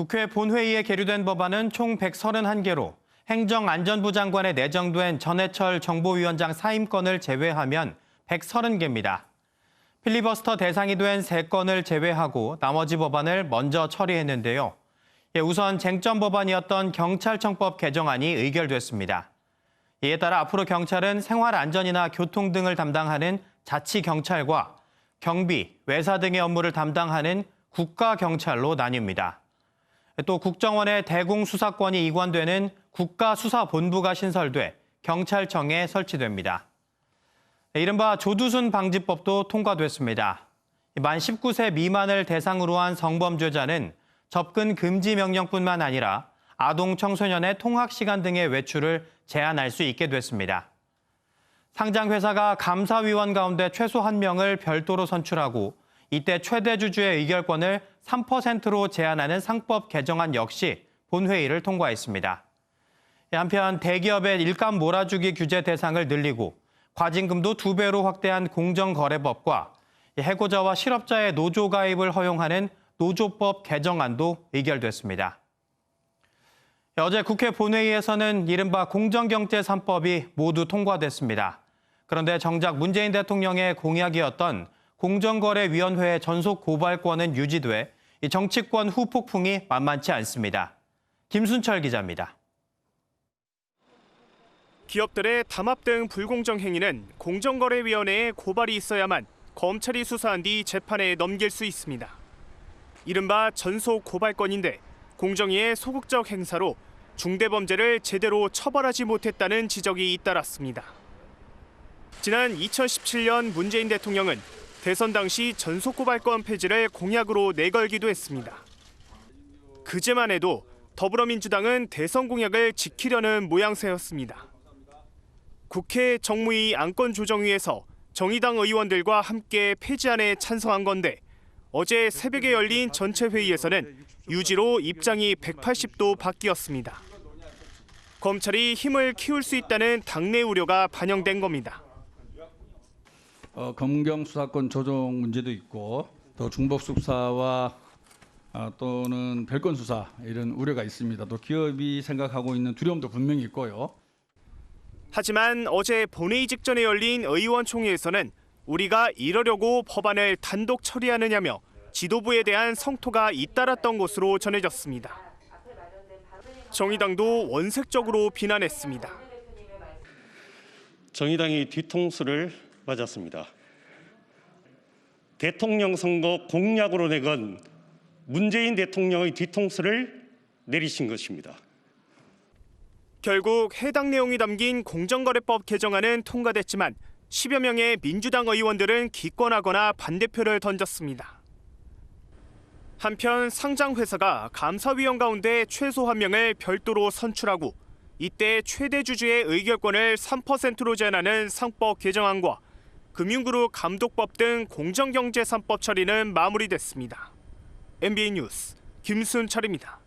국회 본회의에 계류된 법안은 총 131개로 행정안전부 장관에 내정된 전해철 정보위원장 사임건을 제외하면 130개입니다. 필리버스터 대상이 된 3건을 제외하고 나머지 법안을 먼저 처리했는데요. 우선 쟁점 법안이었던 경찰청법 개정안이 의결됐습니다. 이에 따라 앞으로 경찰은 생활안전이나 교통 등을 담당하는 자치경찰과 경비, 외사 등의 업무를 담당하는 국가경찰로 나뉩니다. 또 국정원의 대공수사권이 이관되는 국가수사본부가 신설돼 경찰청에 설치됩니다. 이른바 조두순 방지법도 통과됐습니다. 만 19세 미만을 대상으로 한 성범죄자는 접근 금지 명령뿐만 아니라 아동 청소년의 통학 시간 등의 외출을 제한할 수 있게 됐습니다. 상장회사가 감사위원 가운데 최소 1명을 별도로 선출하고 이때 최대 주주의 의결권을 3%로 제한하는 상법 개정안 역시 본회의를 통과했습니다. 한편 대기업의 일감 몰아주기 규제 대상을 늘리고 과징금도 2배로 확대한 공정거래법과 해고자와 실업자의 노조 가입을 허용하는 노조법 개정안도 의결됐습니다. 어제 국회 본회의에서는 이른바 공정경제 3법이 모두 통과됐습니다. 그런데 정작 문재인 대통령의 공약이었던 공정거래위원회의 전속 고발권은 유지돼 정치권 후폭풍이 만만치 않습니다. 김순철 기자입니다. 기업들의 담합 등 불공정 행위는 공정거래위원회에 고발이 있어야만 검찰이 수사한 뒤 재판에 넘길 수 있습니다. 이른바 전속 고발권인데 공정위의 소극적 행사로 중대범죄를 제대로 처벌하지 못했다는 지적이 잇따랐습니다. 지난 2017년 문재인 대통령은 대선 당시 전속고발권 폐지를 공약으로 내걸기도 했습니다. 그제만 해도 더불어민주당은 대선 공약을 지키려는 모양새였습니다. 국회 정무위 안건조정위에서 정의당 의원들과 함께 폐지안에 찬성한 건데 어제 새벽에 열린 전체 회의에서는 유지로 입장이 180도 바뀌었습니다. 검찰이 힘을 키울 수 있다는 당내 우려가 반영된 겁니다. 검경 수사권 조정 문제도 있고 또 중복 수사와 또는 별건 수사 이런 우려가 있습니다. 또 기업이 생각하고 있는 두려움도 분명히 있고요. 하지만 어제 본회의 직전에 열린 의원총회에서는 우리가 이러려고 법안을 단독 처리하느냐며 지도부에 대한 성토가 잇따랐던 것으로 전해졌습니다. 정의당도 원색적으로 비난했습니다. 정의당이 뒤통수를 맞았습니다. 대통령 선거 공약으로 내건 문재인 대통령의 뒤통수를 내리신 것입니다. 결국 해당 내용이 담긴 공정거래법 개정안은 통과됐지만 10여 명의 민주당 의원들은 기권하거나 반대표를 던졌습니다. 한편 상장회사가 감사위원 가운데 최소 1명을 별도로 선출하고 이때 최대 주주의 의결권을 3%로 제한하는 상법 개정안과 금융그룹 감독법 등 공정경제 3법 처리는 마무리됐습니다. MBN 뉴스 김순철입니다.